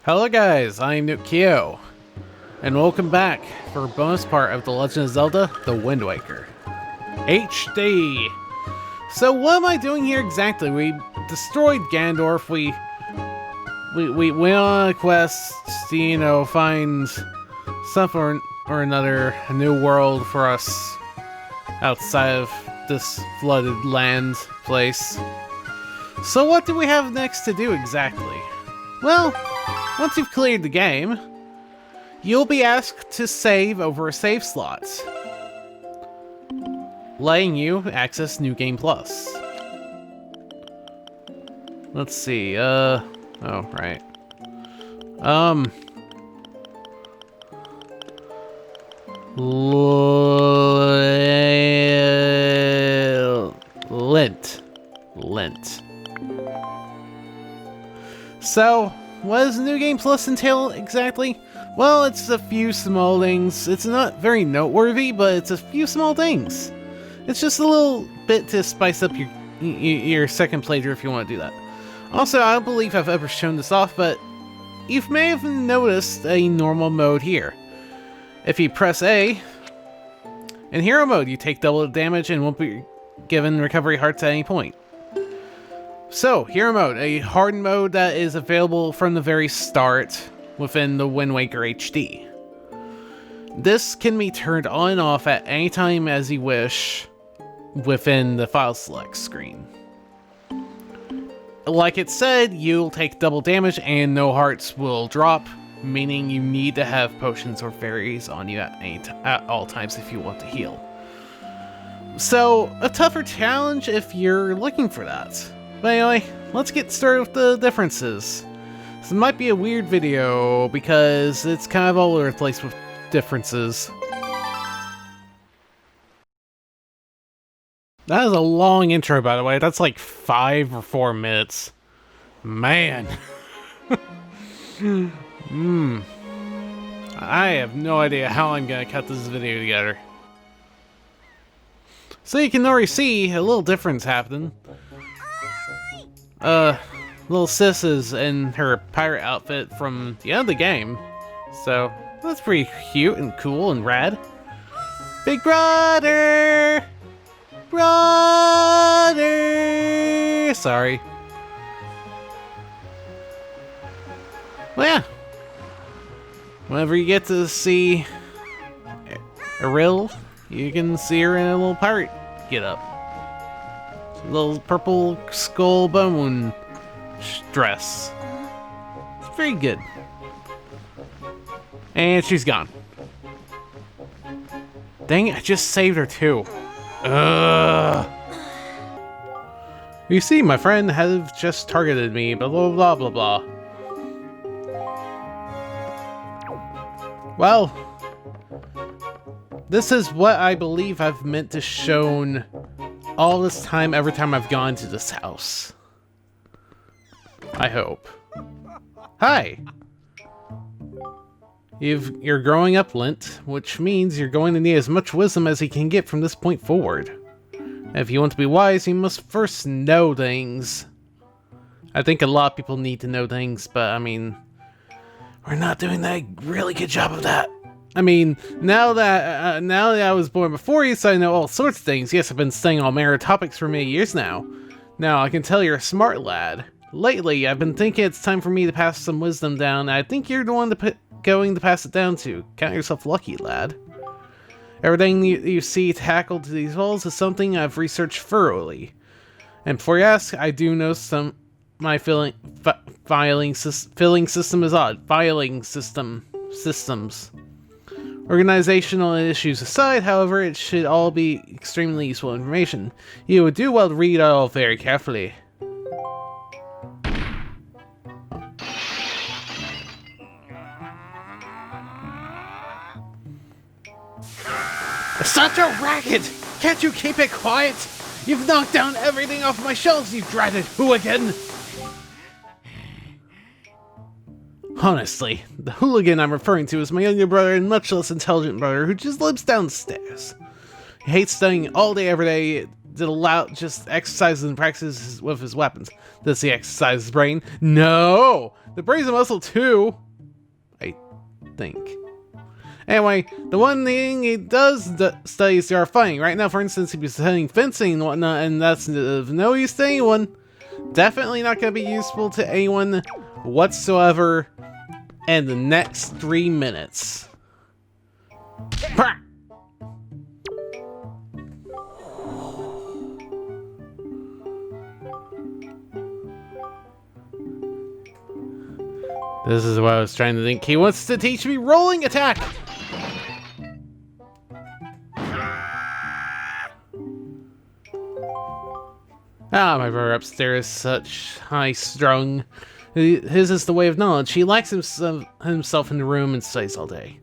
Hello guys, I'm Nuke Kioh, and welcome back for a bonus part of The Legend of Zelda, The Wind Waker. HD! So what am I doing here exactly? We destroyed Ganondorf, we went on a quest to, you know, find something or another, a new world for us outside of this flooded land place. So what do we have next to do exactly? Well, once you've cleared the game, you'll be asked to save over a save slot, letting you access New Game Plus. Let's see, oh, right. Lint. So, what does New Game Plus entail exactly? Well, it's a few small things. It's not very noteworthy, but it's a few small things. It's just a little bit to spice up your second playthrough if you want to do that. Also, I don't believe I've ever shown this off, but you may have noticed a normal mode here. If you press A, in hero mode, you take double the damage and won't be given recovery hearts at any point. So, hero mode, a hardened mode that is available from the very start within the Wind Waker HD. This can be turned on and off at any time as you wish within the file select screen. Like it said, you'll take double damage and no hearts will drop, meaning you need to have potions or fairies on you at all times if you want to heal. So, a tougher challenge if you're looking for that. But anyway, let's get started with the differences. This might be a weird video because it's kind of all over the place with differences. That is a long intro, by the way. That's like 5 or 4 minutes. Man. I have no idea how I'm gonna cut this video together. So you can already see a little difference happening. Little sis is in her pirate outfit from the end of the game. So, that's pretty cute and cool and rad. Big brother! Brother! Sorry. Well, yeah. Whenever you get to see Ariel, you can see her in a little pirate get-up. Little purple skull bone dress. It's very good. And she's gone. Dang it, I just saved her too. Ugh. You see, my friend has just targeted me, blah blah blah blah blah. Well, this is what I believe I've meant to shown all this time, every time I've gone to this house. I hope. Hi! You're growing up, Lint, which means you're going to need as much wisdom as you can get from this point forward. If you want to be wise, you must first know things. I think a lot of people need to know things, but I mean, we're not doing that really good job of that. I mean, now that I was born before you, so I know all sorts of things. Yes, I've been studying all manner of topics for many years now. Now, I can tell you're a smart lad. Lately, I've been thinking it's time for me to pass some wisdom down, and I think you're the one going to pass it down to. Count yourself lucky, lad. Everything you see tackled to these walls is something I've researched thoroughly. And before you ask, I do know my filing system is odd. Systems. Organizational issues aside, however, it should all be extremely useful information. You would do well to read it all very carefully. Such a racket! Can't you keep it quiet? You've knocked down everything off my shelves, you dreaded hooligan! Honestly, the hooligan I'm referring to is my younger brother and much less intelligent brother who just lives downstairs. He hates studying all day every day did just exercises and practices with his weapons. Does he exercise his brain? No! The brain's a muscle too! I think. Anyway, the one thing he does study is our fighting. Right now, for instance, he'd be studying fencing and whatnot, and that's of no use to anyone. Definitely not going to be useful to anyone whatsoever in the next 3 minutes. Bah! This is what I was trying to think. He wants to teach me rolling attack! Ah, my brother upstairs is such high-strung. His is the way of knowledge. He locks himself in the room and studies all day.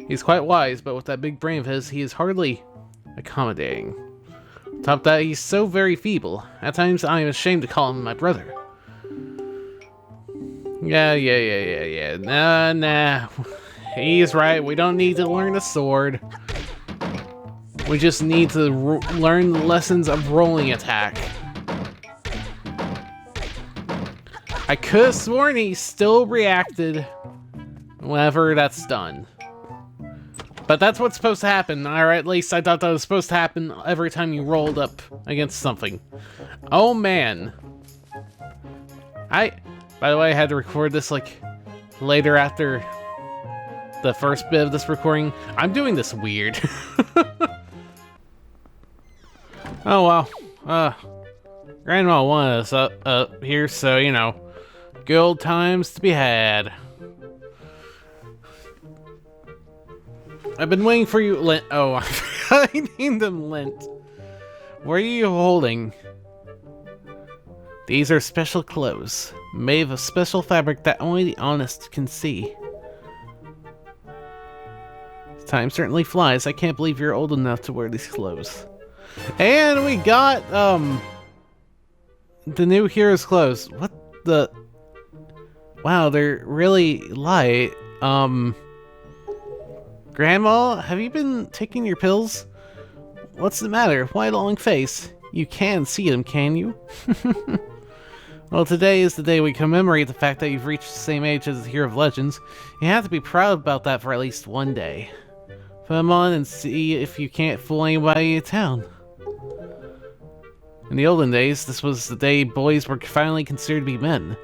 He's quite wise, but with that big brain of his, he is hardly accommodating. Top that, he's so very feeble. At times, I am ashamed to call him my brother. Yeah. Nah. He's right. We don't need to learn a sword. We just need to learn the lessons of rolling attack. I could have sworn he still reacted whenever that's done. But that's what's supposed to happen, or at least I thought that was supposed to happen every time you rolled up against something. Oh man. By the way, I had to record this like later after the first bit of this recording. I'm doing this weird. Oh well. Grandma wanted us up here, so you know. Good old times to be had. I've been waiting for you, Lint. Oh, I named him Lint. What are you holding? These are special clothes, made of a special fabric that only the honest can see. Time certainly flies. I can't believe you're old enough to wear these clothes. And we got, the new hero's clothes. What the... Wow, they're really light. Grandma, have you been taking your pills? What's the matter? Why the long face? You can see them, can you? Well, today is the day we commemorate the fact that you've reached the same age as the Hero of Legends. You have to be proud about that for at least one day. Put them on and see if you can't fool anybody in town. In the olden days, this was the day boys were finally considered to be men.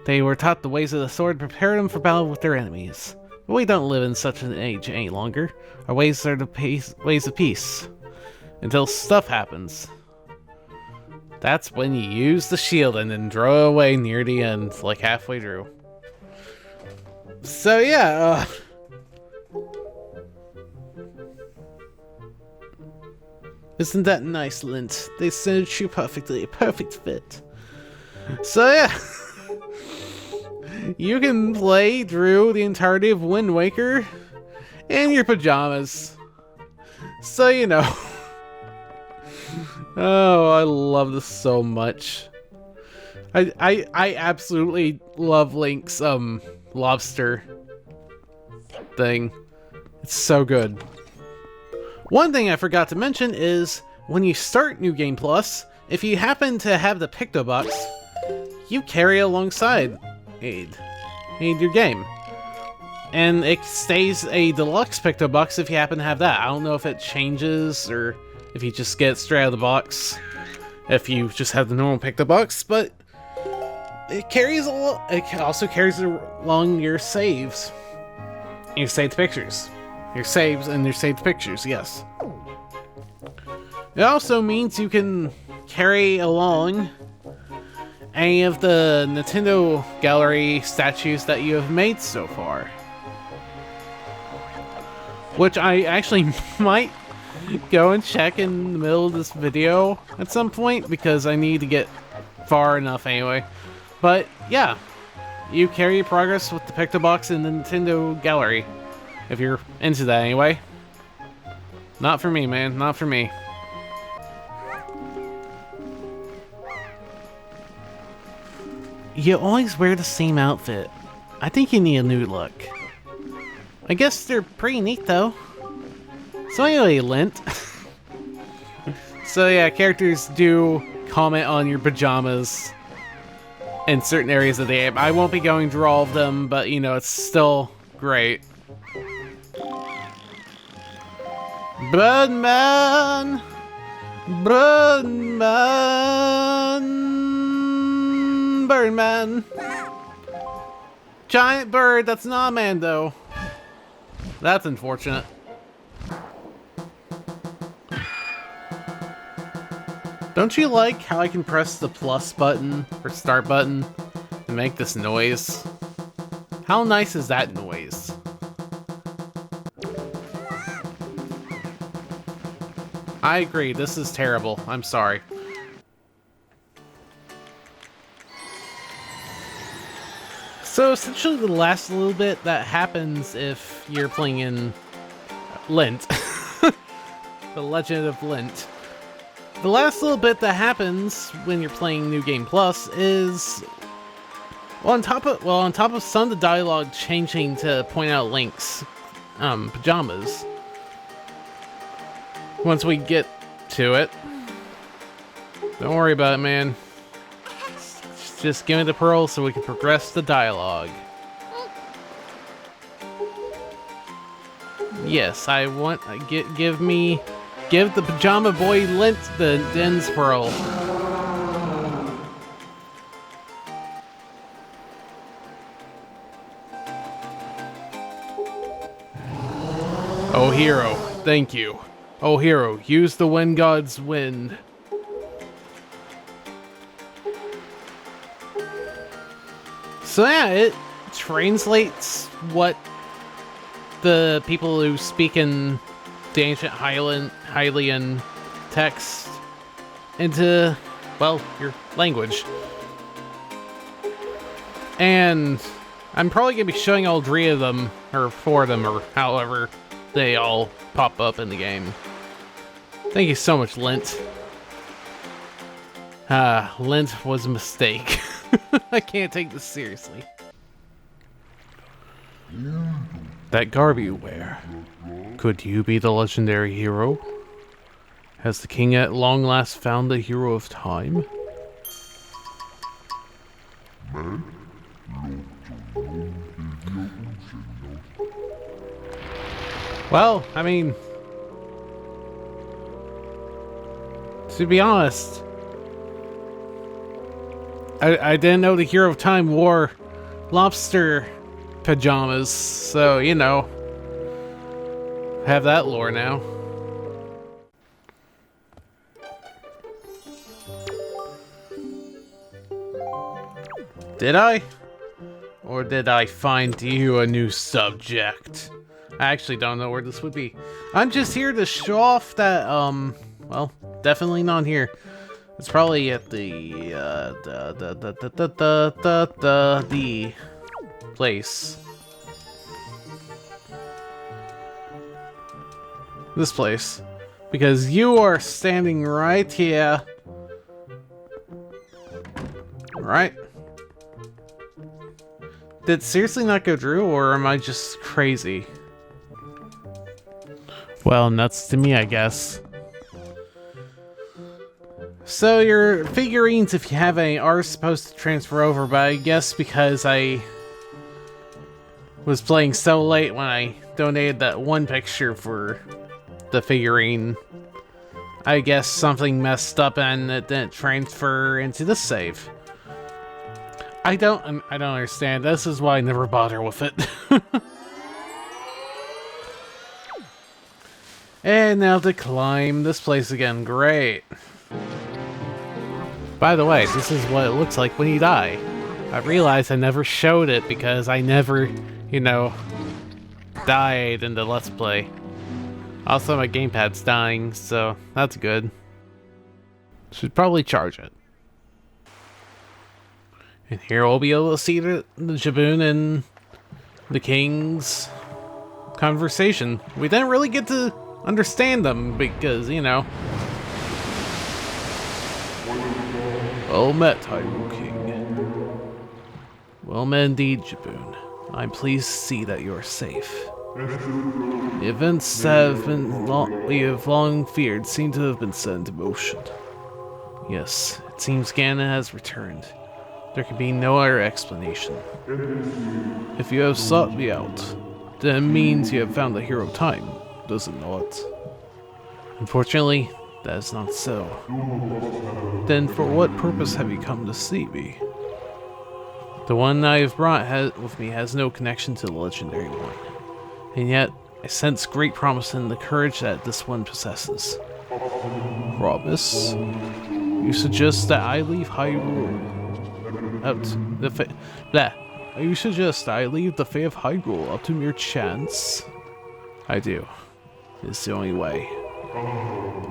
They were taught the ways of the sword to prepare them for battle with their enemies. But we don't live in such an age any longer. Our ways are the ways of peace. Until stuff happens. That's when you use the shield and then throw it away near the end, like halfway through. So yeah, isn't that nice, Lint? They suited you perfectly, a perfect fit. So yeah, you can play through the entirety of Wind Waker in your pajamas. So you know. Oh, I love this so much. I absolutely love Link's lobster thing. It's so good. One thing I forgot to mention is when you start New Game Plus, if you happen to have the Picto Box, you carry it alongside your game. And it stays a deluxe Picto Box if you happen to have that. I don't know if it changes or if you just get it straight out of the box, if you just have the normal Picto Box, but it carries it also carries along your saves. Your saved pictures. Your saves and your saved pictures, yes. It also means you can carry along any of the Nintendo Gallery statues that you have made so far. Which I actually might go and check in the middle of this video at some point, because I need to get far enough anyway. But yeah, you carry your progress with the Picto Box in the Nintendo Gallery, if you're into that anyway. Not for me, man, not for me. You always wear the same outfit. I think you need a new look. I guess they're pretty neat though. So anyway, Lint. So yeah, characters do comment on your pajamas in certain areas of the game. I won't be going through all of them, but you know, it's still great. Birdman! Birdman! Birdman! Giant bird, that's not a man though. That's unfortunate. Don't you like how I can press the plus button or start button and make this noise? How nice is that noise? I agree, this is terrible. I'm sorry. So essentially the last little bit that happens if you're playing in Lint. The Legend of Lint. The last little bit that happens when you're playing New Game Plus is on top of some of the dialogue changing to point out Link's pajamas. Once we get to it, don't worry about it, man. Just give me the pearl so we can progress the dialogue. Yes, I want give the pajama boy Lint the Den's pearl. Oh hero, thank you. Oh hero, use the wind god's wind. So yeah, it translates what the people who speak in the ancient Hylian text into, well, your language. And I'm probably going to be showing all 3 of them, or 4 of them, or however they all pop up in the game. Thank you so much, Lint. Lint was a mistake. I can't take this seriously. That garb you wear. Could you be the legendary hero? Has the king at long last found the hero of time? Well, I mean, to be honest, I didn't know the hero of time wore lobster pajamas, so, you know, have that lore now. Did I? Or did I find you a new subject? I actually don't know where this would be. I'm just here to show off that, well, definitely not here. It's probably at the place. This place. Because you are standing right here. Right? Did it seriously not go through, or am I just crazy? Well, nuts to me, I guess. So your figurines, if you have any, are supposed to transfer over, but I guess because I was playing so late when I donated that one picture for the figurine, I guess something messed up and it didn't transfer into the save. I don't understand. This is why I never bother with it. And now to climb this place again. Great. By the way, this is what it looks like when you die. I realized I never showed it because I never, you know, died in the Let's Play. Also, my gamepad's dying, so that's good. Should probably charge it. And here we'll be able to see the Jaboon and the King's conversation. We didn't really get to understand them because, you know. Well met, Hyrule King. Well met indeed, Jaboon. I'm pleased to see that you're safe. The events we have long feared seem to have been set into motion. Yes, it seems Ganon has returned. There can be no other explanation. If you have sought me out, then it means you have found the hero of time, does it not? Unfortunately, that is not so. Then for what purpose have you come to see me? The one I have brought with me has no connection to the legendary one. And yet, I sense great promise in the courage that this one possesses. Promise? You suggest that I leave Hyrule You suggest I leave the fate of Hyrule up to mere chance? I do. It's the only way.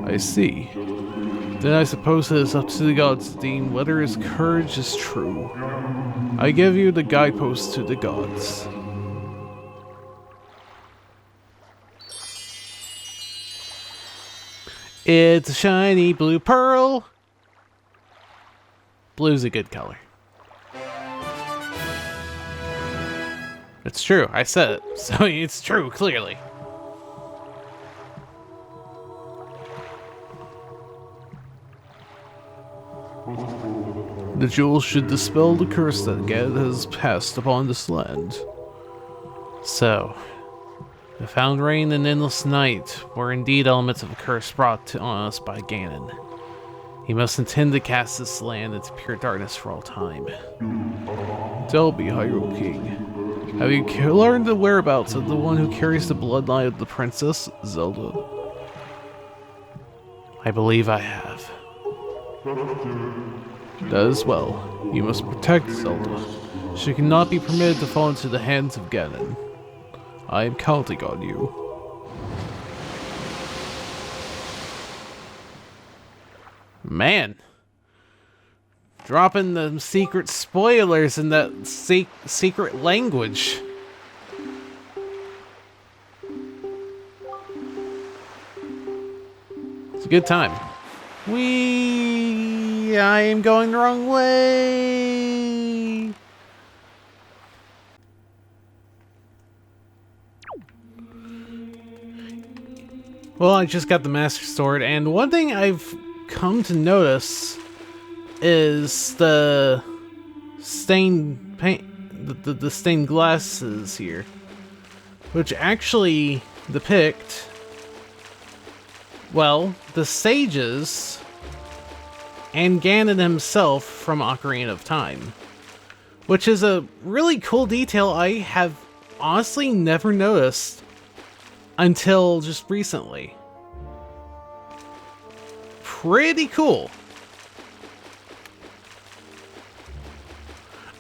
I see. Then I suppose it is up to the gods to deem whether his courage is true. I give you the guidepost to the gods. It's a shiny blue pearl. Blue's a good color. It's true, I said it, so it's true, clearly. The jewels should dispel the curse that Ganon has passed upon this land. So, the found rain and endless night were indeed elements of a curse brought on us by Ganon. He must intend to cast this land into pure darkness for all time. Tell me, Hyrule King, have you learned the whereabouts of the one who carries the bloodline of the princess, Zelda? I believe I have. That is well. You must protect Zelda. She cannot be permitted to fall into the hands of Ganon. I am counting on you. Man. Dropping the secret spoilers in that secret language. It's a good time. I am going the wrong way. Well, I just got the Master Sword, and one thing I've come to notice is the stained paint, the stained glasses here, which actually depict, well, the sages and Ganon himself from Ocarina of Time, which is a really cool detail I have honestly never noticed until just recently. Pretty cool.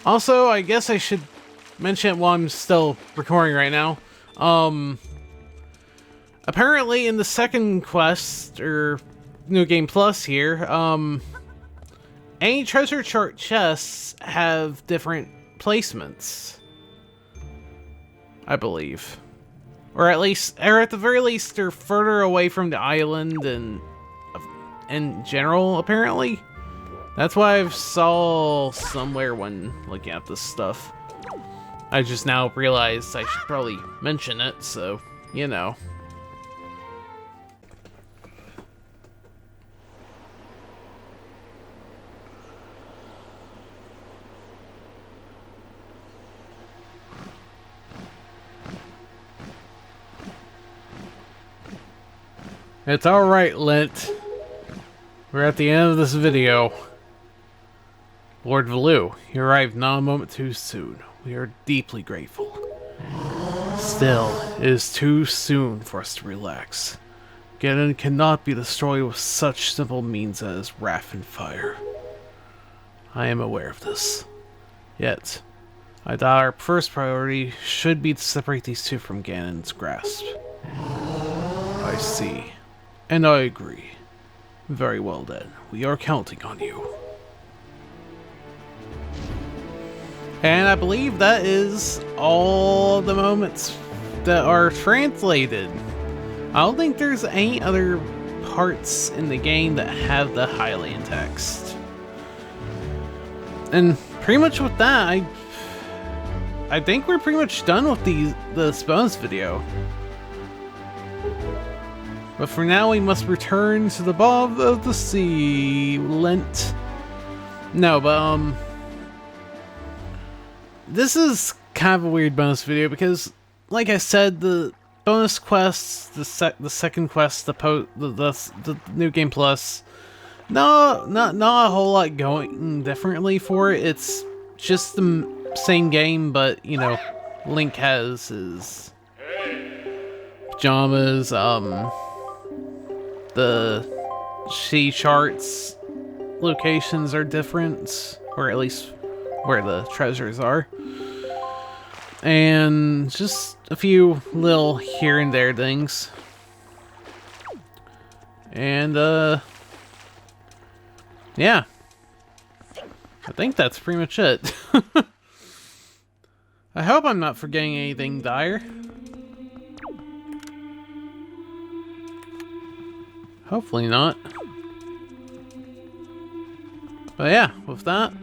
Also, I guess I should mention it while I'm still recording right now. Apparently in the second quest, or New Game Plus here, any treasure chart chests have different placements, I believe. Or at the very least, they're further away from the island and in general, apparently. That's why I've saw somewhere when looking at this stuff. I just now realized I should probably mention it, so, you know. It's alright, Lint. We're at the end of this video. Lord Valoo, you arrived not a moment too soon. We are deeply grateful. Still, it is too soon for us to relax. Ganon cannot be destroyed with such simple means as wrath and fire. I am aware of this. Yet, I thought our first priority should be to separate these two from Ganon's grasp. I see. And I agree. Very well then, we are counting on you. And I believe that is all the moments that are translated. I don't think there's any other parts in the game that have the Hylian text. And pretty much with that, I think we're pretty much done with this bonus video. But for now, we must return to the bottom of the sea. Lent. No, but this is kind of a weird bonus video because, like I said, the bonus quests, the second quest, the new game plus, not a whole lot going differently for it. It's just the same game, but you know, Link has his pajamas. The sea charts locations are different, or at least where the treasures are. And just a few little here and there things. And, yeah. I think that's pretty much it. I hope I'm not forgetting anything dire. Hopefully not. But yeah, with that,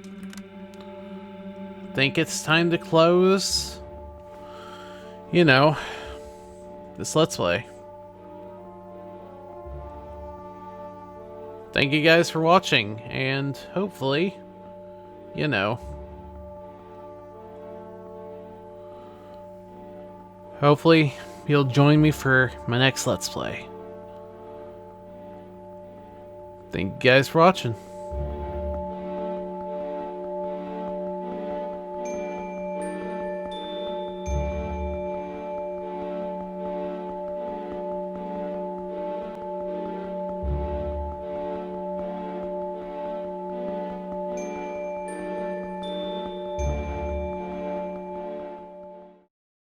I think it's time to close, you know, this Let's Play. Thank you guys for watching, and hopefully, you know, hopefully you'll join me for my next Let's Play. Thank you guys for watching.